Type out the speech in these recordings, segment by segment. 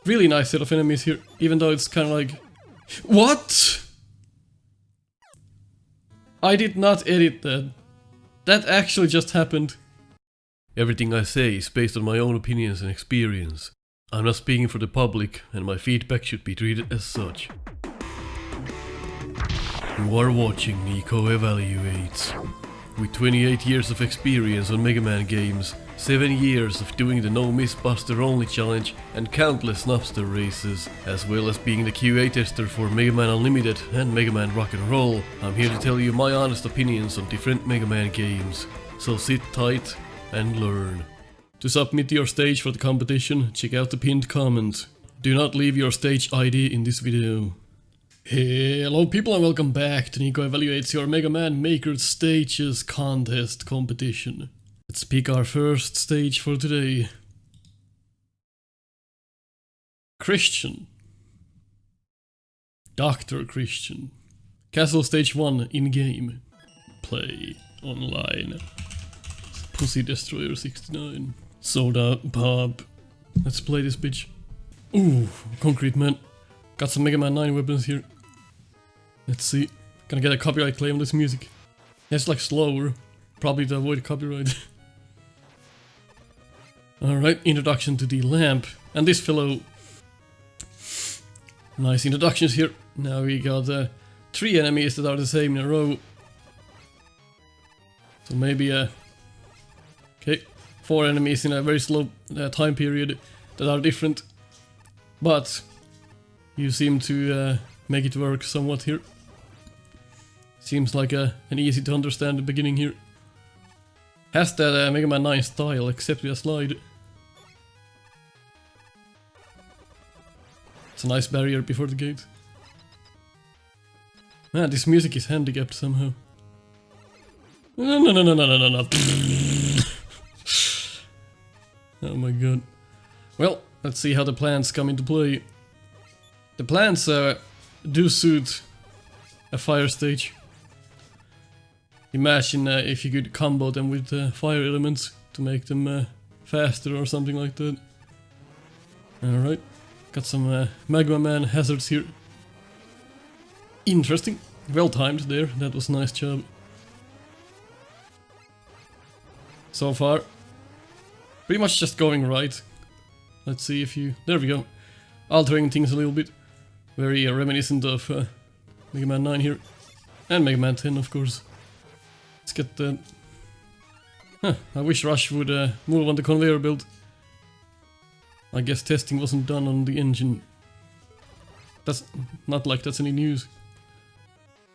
Really nice set of enemies here, even though it's kind of like... What?! I did not edit that. That actually just happened. Everything I say is based on my own opinions and experience. I'm not speaking for the public, and my feedback should be treated as such. You are watching Nico Evaluates. With 28 years of experience on Mega Man games, 7 years of doing the No Miss Buster Only challenge and countless Snupster Races, as well as being the QA tester for Mega Man Unlimited and Mega Man Rock and Roll, I'm here to tell you my honest opinions on different Mega Man games. So sit tight and learn. To submit your stage for the competition, check out the pinned comment. Do not leave your stage ID in this video. Hello people and welcome back to Nico Evaluates, your Mega Man Maker Stages contest competition. Let's pick our first stage for today. Christian. Dr. Christian. Castle Stage 1 in-game. Play online. Pussy Destroyer 69. Soda Pop. Let's play this bitch. Ooh, Concrete Man. Got some Mega Man 9 weapons here. Let's see. Gonna get a copyright claim on this music. Yeah, it's like slower. Probably to avoid copyright. Alright, introduction to the lamp. And this fellow. Nice introductions here. Now we got 3 enemies that are the same in a row. So maybe okay, 4 enemies in a very slow time period that are different. But you seem to make it work somewhat here. Seems like an easy to understand beginning here. Has that Mega Man 9 style, except with a slide. It's a nice barrier before the gate. Man, this music is handicapped somehow. No. Oh my god. Well, let's see how the plants come into play. The plants do suit a fire stage. Imagine if you could combo them with fire elements to make them faster or something like that. Alright, got some Magma Man hazards here. Interesting, well timed there, that was a nice job. So far, pretty much just going right. Let's see if you... there we go. Altering things a little bit. Very reminiscent of Mega Man 9 here. And Mega Man 10, of course. Let's get that. Huh, I wish Rush would move on the conveyor belt. I guess testing wasn't done on the engine. That's not like that's any news.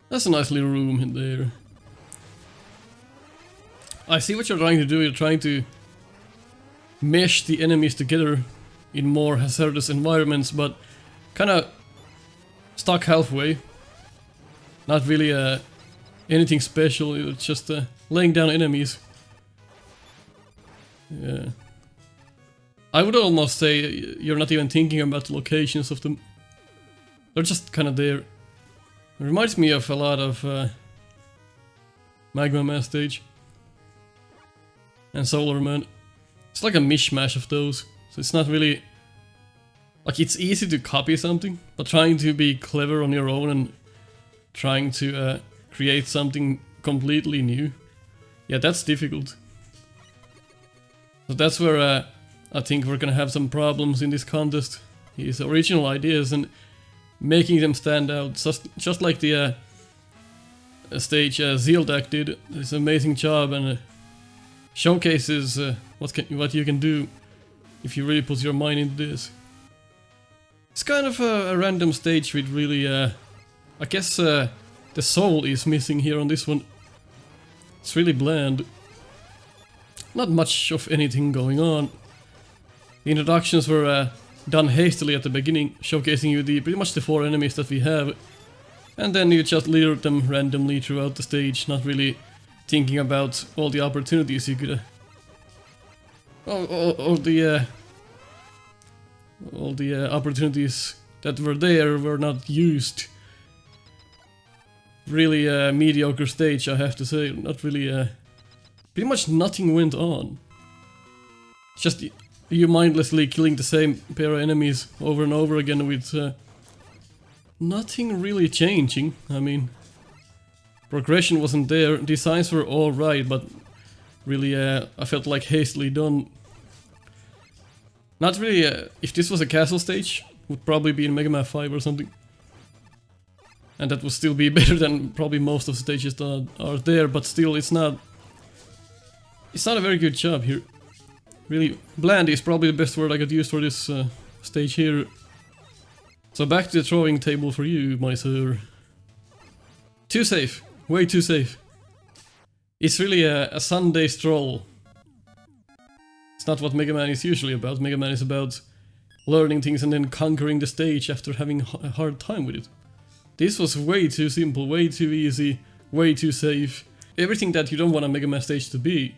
That's a nice little room in there. I see what you're trying to do. You're trying to mesh the enemies together in more hazardous environments, but kinda stuck halfway. Not really anything special, it's just laying down enemies. Yeah. I would almost say you're not even thinking about the locations of them. They're just kinda there. It reminds me of a lot of Magma Man stage. And Solar Man. It's like a mishmash of those. So it's not really... like, it's easy to copy something, but trying to be clever on your own and trying to create something completely new, yeah, that's difficult. So that's where I think we're gonna have some problems in this contest. His original ideas and making them stand out, just like the stage Zealdak did. It's an amazing job and showcases what you can do if you really put your mind into this. It's kind of a random stage with really, I guess the soul is missing here on this one. It's really bland. Not much of anything going on. The introductions were done hastily at the beginning, showcasing you pretty much the 4 enemies that we have. And then you just lured them randomly throughout the stage, not really thinking about all the opportunities you could... all the opportunities that were there were not used. Really mediocre stage, I have to say. Not really... pretty much nothing went on. Just you mindlessly killing the same pair of enemies over and over again with nothing really changing. I mean, progression wasn't there, designs were alright, but really I felt like hastily done. Not really, if this was a castle stage, would probably be in Mega Man 5 or something. And that would still be better than probably most of the stages that are there, but still it's not a very good job here. Really, bland is probably the best word I could use for this stage here. So back to the throwing table for you, my sir. Too safe, way too safe. It's really a Sunday stroll. It's not what Mega Man is usually about. Mega Man is about learning things and then conquering the stage after having a hard time with it. This was way too simple, way too easy, way too safe. Everything that you don't want a Mega Man stage to be.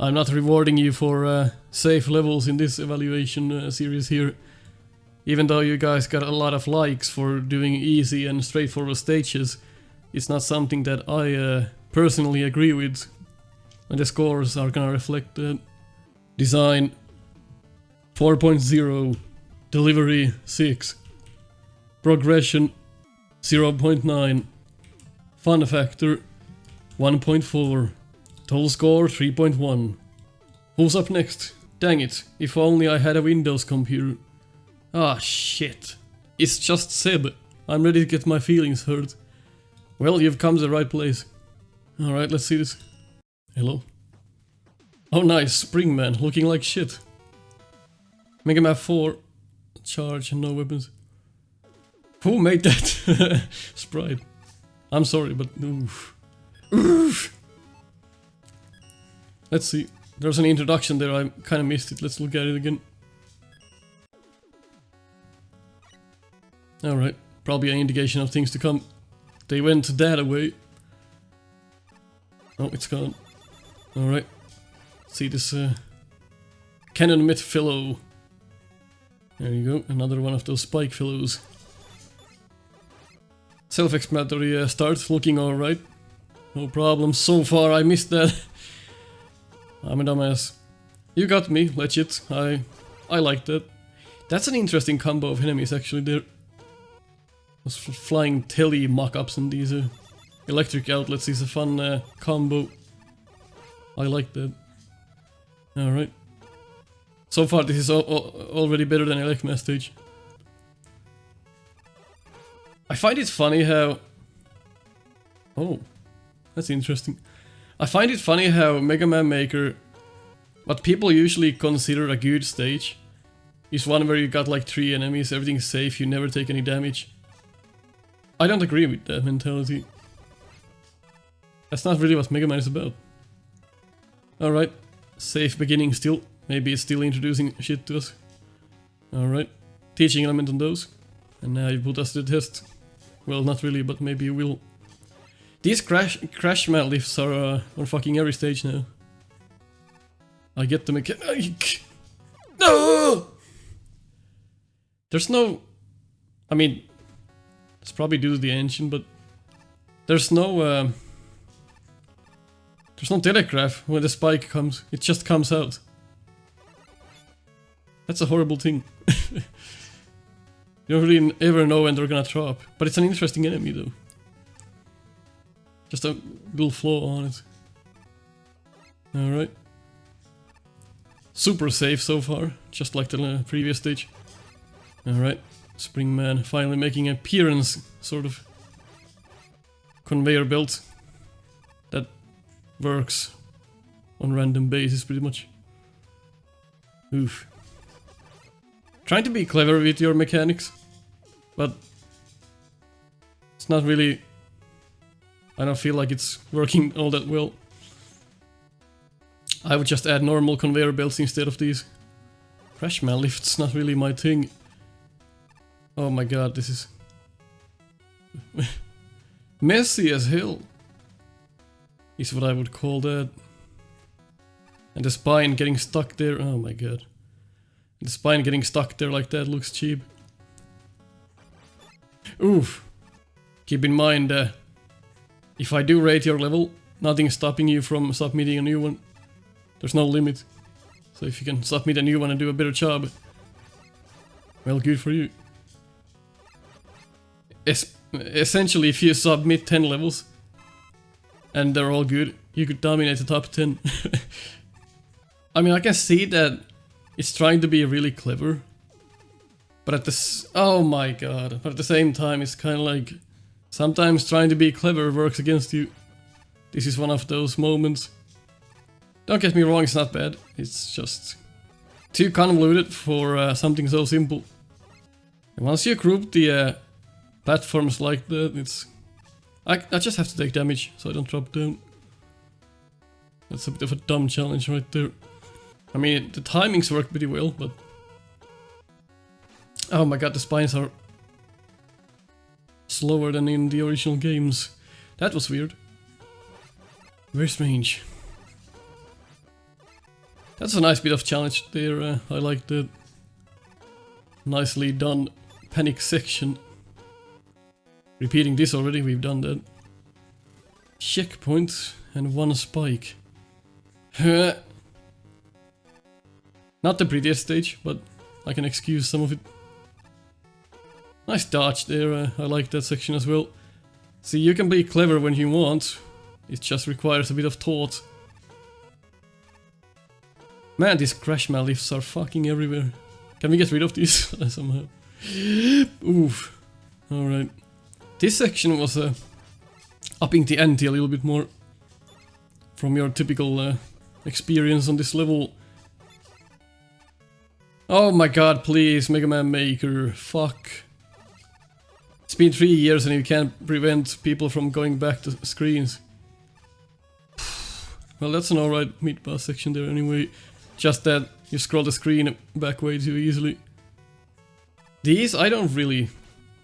I'm not rewarding you for safe levels in this evaluation series here. Even though you guys got a lot of likes for doing easy and straightforward stages, it's not something that I personally agree with. And the scores are gonna reflect that. Design 4.0, delivery 6, progression 0.9, fun factor 1.4, total score 3.1. Who's up next? Dang it, if only I had a Windows computer. Ah shit, it's just Seb. I'm ready to get my feelings hurt. Well, you've come to the right place. Alright, let's see this. Hello. Oh nice, Springman, looking like shit. Mega Man 4, charge and no weapons. Who made that sprite? I'm sorry, but oof. Oof. Let's see, there's an introduction there, I kinda missed it, let's look at it again. Alright, probably an indication of things to come. They went that away. Oh, it's gone. Alright. See this cannon myth fellow. There you go, another one of those spike fellows. Self-explanatory start, looking alright. No problem, so far I missed that. I'm a dumbass. You got me, legit, I like that. That's an interesting combo of enemies actually there. Those flying telly mock-ups and these electric outlets is a fun combo. I like that. Alright. So far this is already better than Elecma stage. I find it funny how... Oh, that's interesting. I find it funny how Mega Man Maker, what people usually consider a good stage, is one where you got like 3 enemies, everything's safe, you never take any damage. I don't agree with that mentality. That's not really what Mega Man is about. Alright, safe beginning still. Maybe it's still introducing shit to us. Alright, teaching element on those. And now you put us to the test. Well, not really, but maybe you will. These crash mat lifts are on fucking every stage now. I get the mechanic. No! There's no... I mean... It's probably due to the engine, but... There's no telegraph when the spike comes. It just comes out. That's a horrible thing. You don't really ever know when they're gonna drop. But it's an interesting enemy though. Just a little flaw on it. Alright. Super safe so far, just like the previous stage. Alright. Springman finally making an appearance, sort of. Conveyor belt. That works on random basis pretty much. Oof. Trying to be clever with your mechanics, but it's not really... I don't feel like it's working all that well. I would just add normal conveyor belts instead of these. Crashman lifts, not really my thing. Oh my god, this is... messy as hell. Is what I would call that. And the spine getting stuck there, oh my god. The spine getting stuck there like that looks cheap. Oof. Keep in mind, if I do rate your level, nothing is stopping you from submitting a new one. There's no limit. So if you can submit a new one and do a better job, well, good for you. Essentially, if you submit 10 levels and they're all good, you could dominate the top 10. I mean, I can see that it's trying to be really clever, but at the oh my god, but at the same time, it's kind of like sometimes trying to be clever works against you. This is one of those moments. Don't get me wrong, it's not bad. It's just too convoluted for something so simple. And once you group the platforms like that, it's I just have to take damage so I don't drop down. That's a bit of a dumb challenge right there. I mean, the timings work pretty well, but oh my god, the spines are slower than in the original games. That was weird. Very strange. That's a nice bit of challenge there. I like that. Nicely done panic section. Repeating this already, we've done that. Checkpoint and one spike. Not the prettiest stage, but I can excuse some of it. Nice dodge there, I like that section as well. See, you can be clever when you want, it just requires a bit of thought. Man, these crash lifts are fucking everywhere. Can we get rid of these somehow? Oof. Alright. This section was upping the ante a little bit more from your typical experience on this level. Oh my god, please, Mega Man Maker, fuck. It's been 3 years and you can't prevent people from going back to screens. Well, that's an alright mid-boss section there anyway. Just that you scroll the screen back way too easily. These, I don't really...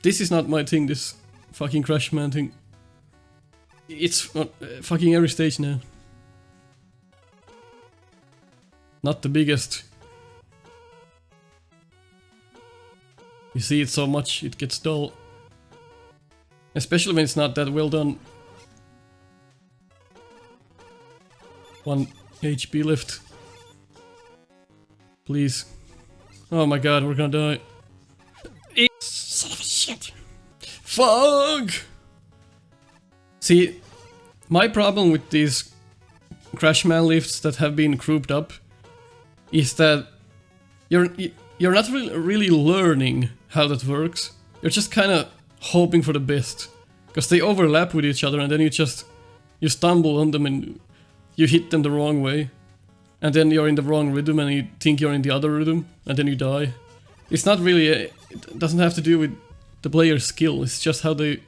This is not my thing, this fucking Crash Man thing. It's fucking every stage now. Not the biggest. You see it so much, it gets dull. Especially when it's not that well done. 1 HP left. Please. Oh my god, we're gonna die. Son of a shit. Fuck! See, my problem with these Crashman lifts that have been grouped up is that you're not really learning how that works. You're just kind of hoping for the best, because they overlap with each other, and then you stumble on them and you hit them the wrong way, and then you're in the wrong rhythm and you think you're in the other rhythm, and then you die. It's not really it doesn't have to do with the player's skill. It's just how they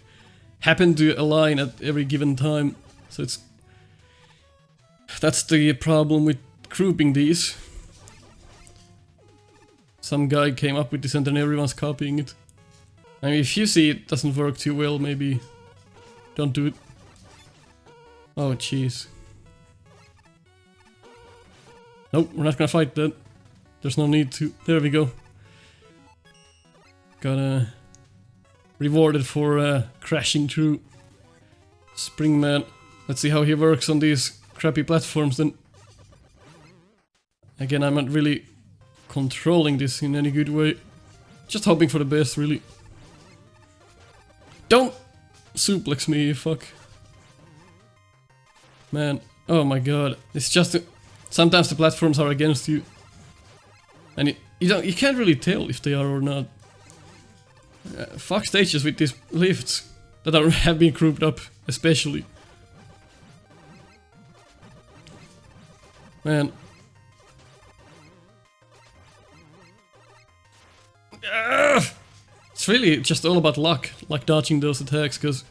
happen to align at every given time. So that's the problem with grouping these. Some guy came up with this and then everyone's copying it. I mean, if you see it doesn't work too well, maybe don't do it. Oh, jeez. Nope, we're not gonna fight that. There's no need to. There we go. Got rewarded for crashing through. Springman. Let's see how he works on these crappy platforms then. Again, I'm not really controlling this in any good way. Just hoping for the best, really. Don't suplex me, you fuck. Man, oh my god. It's just... sometimes the platforms are against you. And you can't really tell if they are or not. Fuck stages with these lifts that have been grouped up, especially. Man. It's really just all about luck, like dodging those attacks, because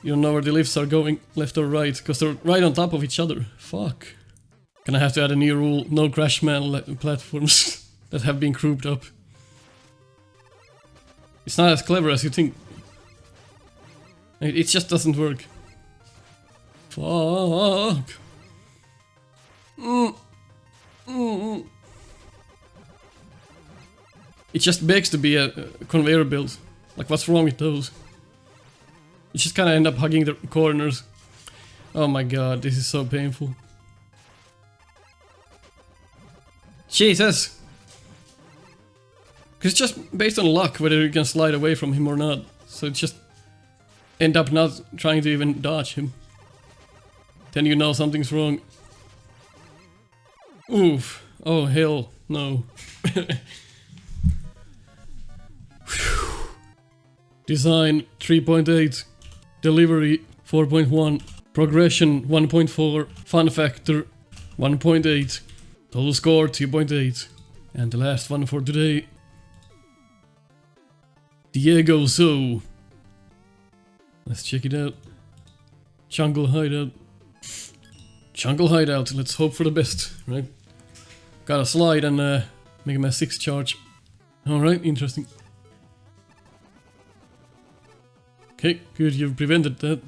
you don't know where the lifts are going, left or right, because they're right on top of each other. Fuck. Gonna have to add a new rule, no Crashman platforms that have been grouped up. It's not as clever as you think. It just doesn't work. Fuck. It just begs to be a conveyor belt. Like, what's wrong with those? You just kinda end up hugging the corners. Oh my god, this is so painful. Jesus! Because it's just based on luck whether you can slide away from him or not. So just end up not trying to even dodge him. Then you know something's wrong. Oof. Oh hell, no. Design 3.8. Delivery 4.1. Progression 1.4. Fun factor 1.8. Total score 2.8. And the last one for today. Diego So. Let's check it out. Jungle Hideout. Jungle Hideout, let's hope for the best, right? Gotta slide and make him a 6 charge. Alright, interesting. Okay, good, you've prevented that.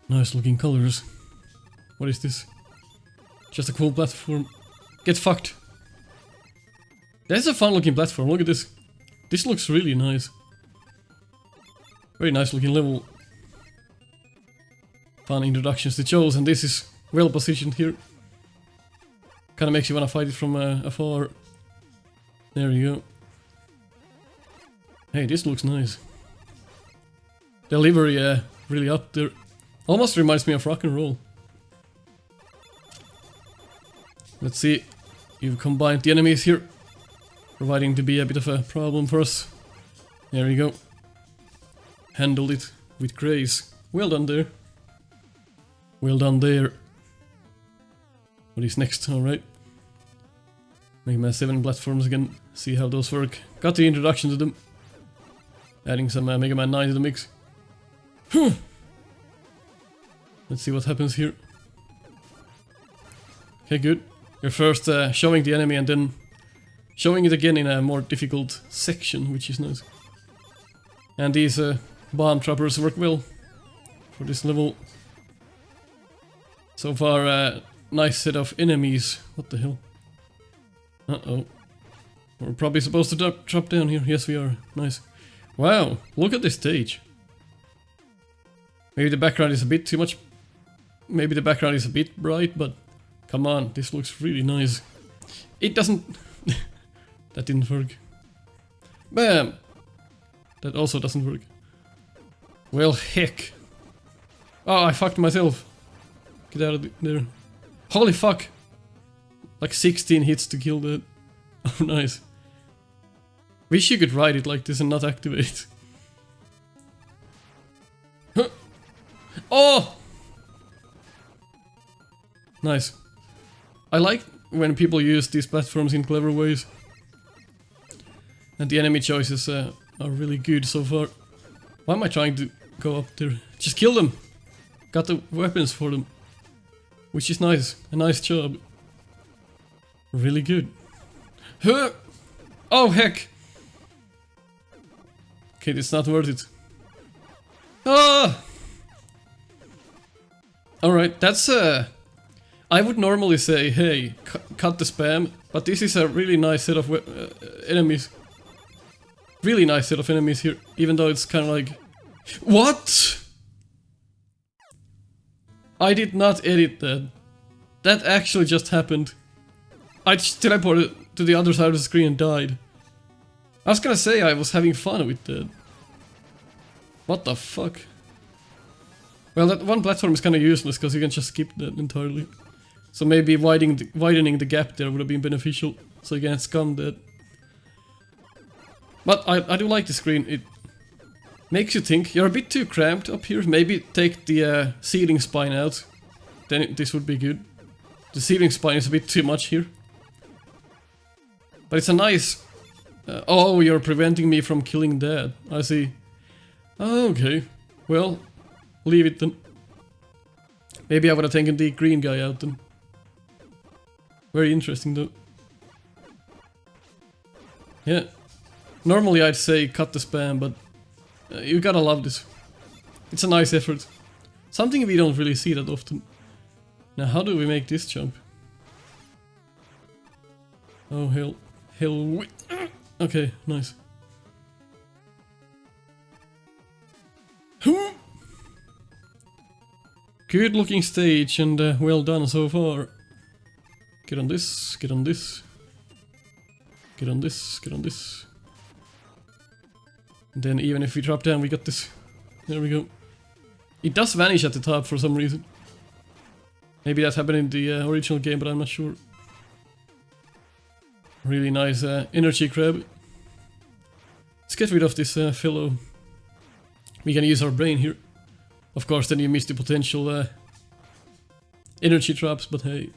Nice looking colors. What is this? Just a cool platform. Get fucked. That's a fun looking platform, look at this. This looks really nice. Very nice looking level. Fun introductions to Joes, and this is well positioned here. Kinda makes you wanna fight it from afar. There you go. Hey, this looks nice. Delivery, really up there. Almost reminds me of rock and roll. Let's see. You've combined the enemies here, providing to be a bit of a problem for us. There we go. Handled it with grace. Well done there. Well done there. What is next? Alright. Make my 7 platforms again. See how those work. Got the introduction to them. Adding some Mega Man 9 to the mix. Let's see what happens here. Okay, good. You're first showing the enemy and then showing it again in a more difficult section, which is nice. And these bomb trappers work well for this level. So far, nice set of enemies. What the hell? Uh-oh. We're probably supposed to drop down here. Yes, we are. Nice. Wow, look at this stage. Maybe the background is a bit too much. Maybe the background is a bit bright, but come on, this looks really nice. It doesn't... That didn't work. Bam! That also doesn't work. Well, heck. Oh, I fucked myself. Get out of there. Holy fuck! Like 16 hits to kill that. Oh, nice. Wish you could ride it like this and not activate. Huh. Oh! Nice. I like when people use these platforms in clever ways. And the enemy choices are really good so far. Why am I trying to go up there? Just kill them! Got the weapons for them. Which is nice. A nice job. Really good. Huh! Oh heck! Okay, it's not worth it. Ah! Alright, that's I would normally say, hey, cut the spam, but this is a really nice set of enemies. Really nice set of enemies here, even though it's kind of like... What?! I did not edit that. That actually just happened. I just teleported to the other side of the screen and died. I was gonna say I was having fun with that. What the fuck? Well, that one platform is kinda useless because you can just skip that entirely. So maybe widening the gap there would have been beneficial, so you can scum that. But I do like the screen, it makes you think. You're a bit too cramped up here, maybe take the ceiling spine out, then this would be good. The ceiling spine is a bit too much here. But it's a nice... oh, you're preventing me from killing Dad, I see. Oh, okay, well, leave it then. Maybe I would have taken the green guy out then. Very interesting though. Yeah. Normally I'd say cut the spam, but you gotta love this. It's a nice effort. Something we don't really see that often. Now how do we make this jump? Oh hell. Hell. Okay, nice. Good looking stage and well done so far. Get on this, get on this. Get on this, get on this. And then even if we drop down, we got this. There we go. It does vanish at the top for some reason. Maybe that happened in the original game, but I'm not sure. Really nice energy crab. Let's get rid of this fellow. We can use our brain here. Of course, then you miss the potential energy traps, but hey.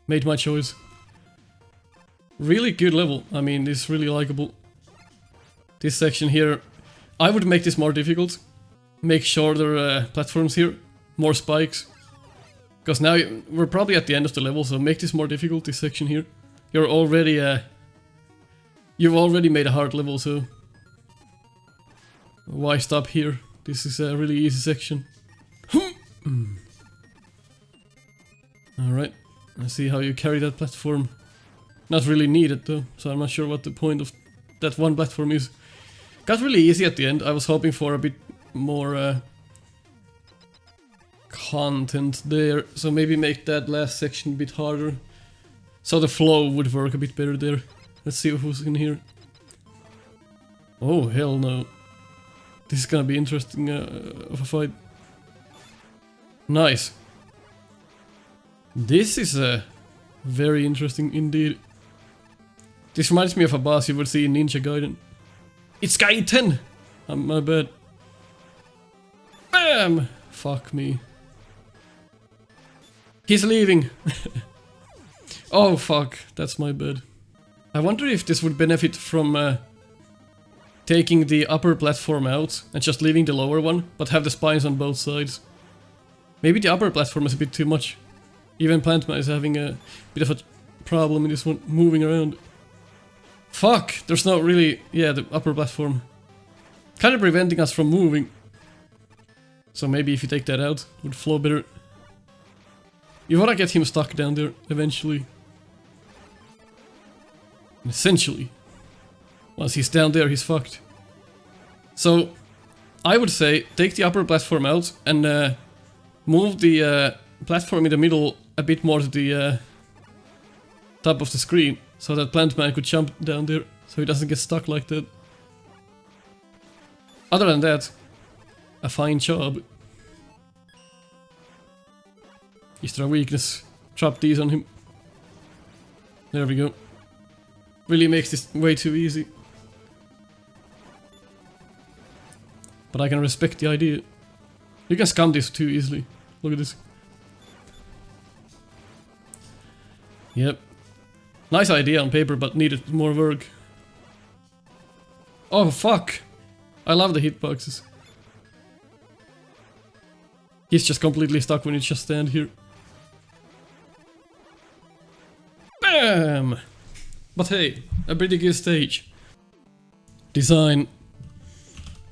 Made my choice. Really good level. I mean, this is really likable. This section here, I would make this more difficult. Make shorter platforms here. More spikes. Because now we're probably at the end of the level, so make this more difficult, this section here. You're already, you've already made a hard level, so why stop here? This is a really easy section. Alright, let's see how you carry that platform. Not really needed though, so I'm not sure what the point of that one platform is. Got really easy at the end. I was hoping for a bit more content there, so maybe make that last section a bit harder. So the flow would work a bit better there. Let's see who's in here. Oh, hell no. This is gonna be interesting of a fight. Nice. This is very interesting indeed. This reminds me of a boss you would see in Ninja Gaiden. It's Guy 10! My bad. Bam! Fuck me. He's leaving. Oh fuck, that's my bad. I wonder if this would benefit from taking the upper platform out and just leaving the lower one, but have the spines on both sides. Maybe the upper platform is a bit too much. Even Plantman is having a bit of a problem in this one, moving around. Fuck, there's not really... yeah, the upper platform. Kind of preventing us from moving. So maybe if you take that out, it would flow better. You wanna get him stuck down there, eventually. Essentially. Once he's down there, he's fucked. So, I would say, take the upper platform out and move the platform in the middle a bit more to the top of the screen, so that Plantman could jump down there, so he doesn't get stuck like that. Other than that, a fine job. Is there a weakness? Drop these on him. There we go. Really makes this way too easy. But I can respect the idea. You can scam this too easily. Look at this. Yep. Nice idea on paper, but needed more work. Oh fuck! I love the hitboxes. He's just completely stuck when you just stand here. Bam! But hey, a pretty good stage. Design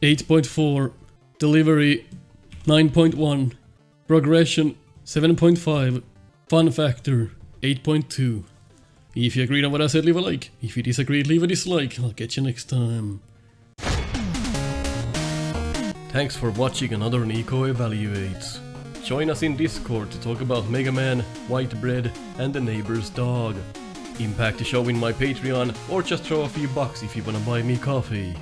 8.4, delivery 9.1, progression 7.5, fun factor 8.2. If you agreed on what I said, leave a like. If you disagreed, leave a dislike. I'll get you next time. Thanks for watching another Nico Evaluates. Join us in Discord to talk about Mega Man, White Bread, and the neighbor's dog. Impact the show in my Patreon, or just throw a few bucks if you wanna buy me coffee.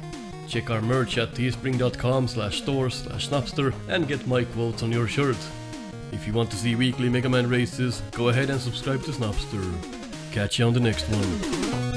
Check our merch at teespring.com/store/Snupster and get my quotes on your shirt. If you want to see weekly Mega Man races, go ahead and subscribe to Snupster. Catch you on the next one.